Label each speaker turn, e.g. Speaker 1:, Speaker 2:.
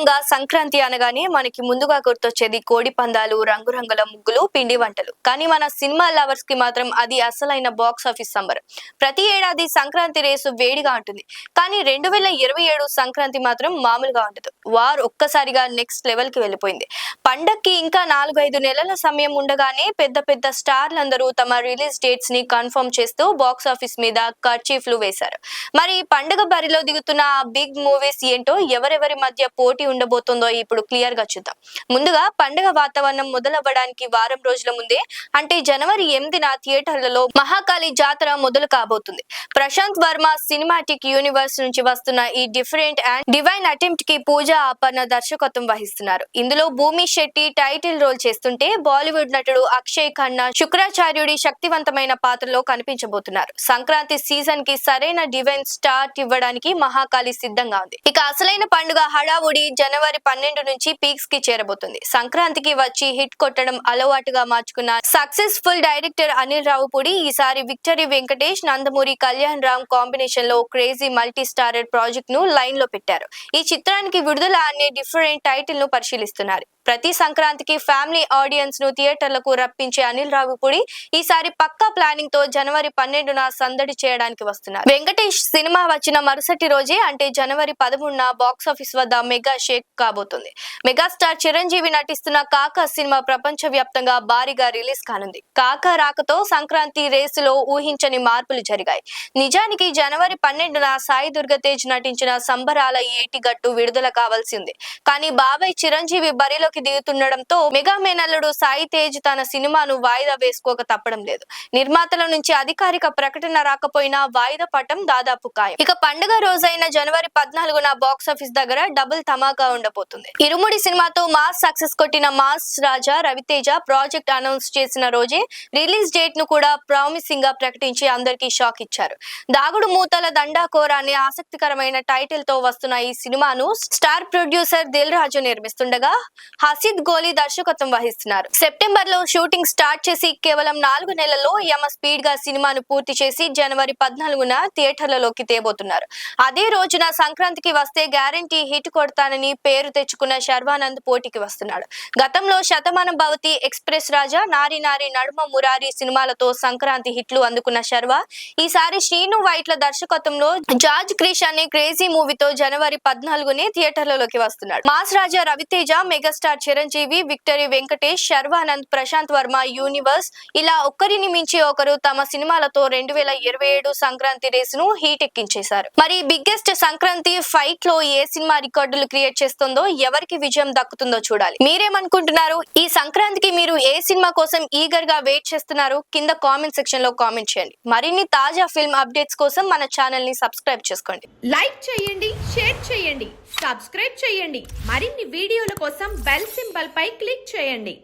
Speaker 1: సాధారణంగా సంక్రాంతి అనగానే మనకి ముందుగా గుర్తొచ్చేది కోడి పందాలు, రంగురంగుల ముగ్గులు, పిండి వంటలు. కానీ మన సినిమా లవర్స్ కి మాత్రం అది అసలైన బాక్స్ ఆఫీస్ సంబరం. ప్రతి ఏడాది సంక్రాంతి రేసు వేడిగా ఉంటుంది. కానీ 2027 సంక్రాంతి మాత్రం మామూలుగా ఉండదు. వార్ ఒక్కసారిగా నెక్స్ట్ లెవెల్ కి వెళ్ళిపోయింది. పండక్కి ఇంకా 4-5 నెలల సమయం ఉండగానే పెద్ద పెద్ద స్టార్లందరూ తమ రిలీజ్ డేట్స్ ని కన్ఫర్మ్ చేస్తూ బాక్స్ ఆఫీస్ మీద కర్చీఫ్లు వేశారు. మరి ఈ పండుగ బరిలో దిగుతున్న ఆ బిగ్ మూవీస్ ఏంటో, ఎవరెవరి మధ్య పోటీ ఉండబోతుందో ఇప్పుడు క్లియర్ గా చూద్దాం. ముందుగా పండుగ వాతావరణం మొదలవ్వడానికి వారం రోజుల ముందే అంటే జనవరి 8న థియేటర్లలో మహాకాళి జాతర మొదలు కాబోతుంది. ప్రశాంత్ వర్మ సినిమాటిక్ యూనివర్స్ నుంచి వస్తున్న ఈ డిఫరెంట్ అండ్ డివైన్ అటెంప్ట్ కి పూజా అపర్ణ దర్శకత్వం వహిస్తున్నారు. ఇందులో భూమి శెట్టి టైటిల్ రోల్ చేస్తుంటే, బాలీవుడ్ నటుడు అక్షయ్ ఖన్నా శుక్రాచార్యుడి శక్తివంతమైన పాత్రలో కనిపించబోతున్నారు. సంక్రాంతి సీజన్ కి సరైన డివైన్ స్టార్ట్ ఇవ్వడానికి మహాకాళి సిద్ధంగా ఉంది. ఇక అసలైన పండుగ హడావుడి జనవరి 12 నుంచి పీక్స్ కి చేరబోతుంది. సంక్రాంతికి వచ్చి హిట్ కొట్టడం అలవాటుగా మార్చుకున్న సక్సెస్ఫుల్ డైరెక్టర్ అనిల్ రావుపూడి ఈసారి విక్టరీ వెంకటేష్, నందమూరి కళ్యాణ్ రామ్ కాంబినేషన్ లో క్రేజీ మల్టీ స్టారర్ ప్రాజెక్ట్ ను లైన్ లో పెట్టారు. ఈ చిత్రానికి విడుదల అనే డిఫరెంట్ టైటిల్ ను పరిశీలిస్తున్నారు. ప్రతి సంక్రాంతికి ఫ్యామిలీ ఆడియన్స్ ను థియేటర్లకు రప్పించే అనిల్ రావుపూడి ఈసారి పక్కా ప్లానింగ్ తో జనవరి 12న సందడి చేయడానికి వస్తున్నారు. వెంకటేష్ సినిమా వచ్చిన మరుసటి రోజే అంటే జనవరి 13న బాక్స్ ఆఫీస్ వద్ద మెగా షేక్ కాబోతుంది. మెగాస్టార్ చిరంజీవి నటిస్తున్న కాకా సినిమా ప్రపంచ వ్యాప్తంగా భారీగా రిలీజ్ కానుంది. కాకా రాకతో సంక్రాంతి రేసులో ఊహించని మార్పులు జరిగాయి. నిజానికి జనవరి 12న సాయి దుర్గతేజ్ నటించిన సంబరాల ఏటిగట్టు విడుదల కావాల్సి ఉంది. కానీ బాబాయ్ చిరంజీవి బరిలో దిగుతుండడంతో మెగా మేనల్లుడు సాయి తేజ్ తన సినిమాను వాయిదా వేసుకోక తప్పడం లేదు. నిర్మాతల నుంచి అధికారిక ప్రకటన రాకపోయినా వాయిదా పడటం దాదాపు ఖాయం. ఇక పండుగ రోజైన జనవరి 14న బాక్స్ ఆఫీస్ దగ్గర డబుల్ ధమాకా ఉండబోతుంది. ఇరుముడి సినిమాతో మాస్ సక్సెస్ కొట్టిన mass Raja Raviteja project announce చేసిన రోజే రిలీజ్ డేట్ ను కూడా ప్రామిసింగ్ గా ప్రకటించి అందరికీ షాక్ ఇచ్చారు. దాగుడు మూతల దండాకోర అనే ఆసక్తికరమైన టైటిల్ తో వస్తున్న ఈ సినిమాను స్టార్ ప్రొడ్యూసర్ దిల్ రాజు నిర్మిస్తుండగా హసిద్ గోలీ దర్శకత్వం వహిస్తున్నారు. సెప్టెంబర్ లో షూటింగ్ స్టార్ట్ చేసి కేవలం 4 నెలల్లో యమ స్పీడ్ గా సినిమాను పూర్తి చేసి జనవరి 14న థియేటర్లలోకి తేబోతున్నారు. అదే రోజున సంక్రాంతికి వస్తే గ్యారంటీ హిట్ కొడతానని పేరు తెచ్చుకున్న శర్వానంద్ పోటీకి వస్తున్నాడు. గతంలో శతమానం భవతి, ఎక్స్ప్రెస్ రాజా, నారి నారి నడుమ మురారి సినిమాలతో సంక్రాంతి హిట్లు అందుకున్న శర్వా ఈసారి శ్రీను వైట్ల దర్శకత్వంలో జార్జ్ క్రిష్ అనే క్రేజీ మూవీతో జనవరి 14నే థియేటర్లలోకి వస్తున్నాడు. Mass Raja Ravi Teja, megastar Chiranjeevi, victory Venkatesh, Sharwanand, Prashanth Varma universe ఇలా ఒక్కరిని మించి ఒకరు తమ సినిమాలతో 2027 సంక్రాంతి రేసును హీట్ ఎక్కించేశారు. మరి బిగ్గెస్ట్ సంక్రాంతి ఫైట్ లో ఏ సినిమా రికార్డులు క్రియేట్ చేస్తుందో, ఎవరికి విజయం దక్కుతుందో చూడాలి. మీరేమనుకుంటున్నారు? ఈ సంక్రాంతికి మీరు ఏ సినిమా కోసం ఈగర్ గా వెయిట్ చేస్తున్నారు? కింద కామెంట్ సెక్షన్ లో కామెంట్ చేయండి. మరిన్ని తాజా ఫిల్మ్ అప్డేట్స్ కోసం మన ఛానల్ ని సబ్స్క్రైబ్ చేసుకోండి.
Speaker 2: లైక్ చేయండి, షేర్ చేయండి, సబ్స్క్రైబ్ చేయండి. మరిన్ని వీడియోల కోసం బెల్ సింబల్ పై క్లిక్ చేయండి.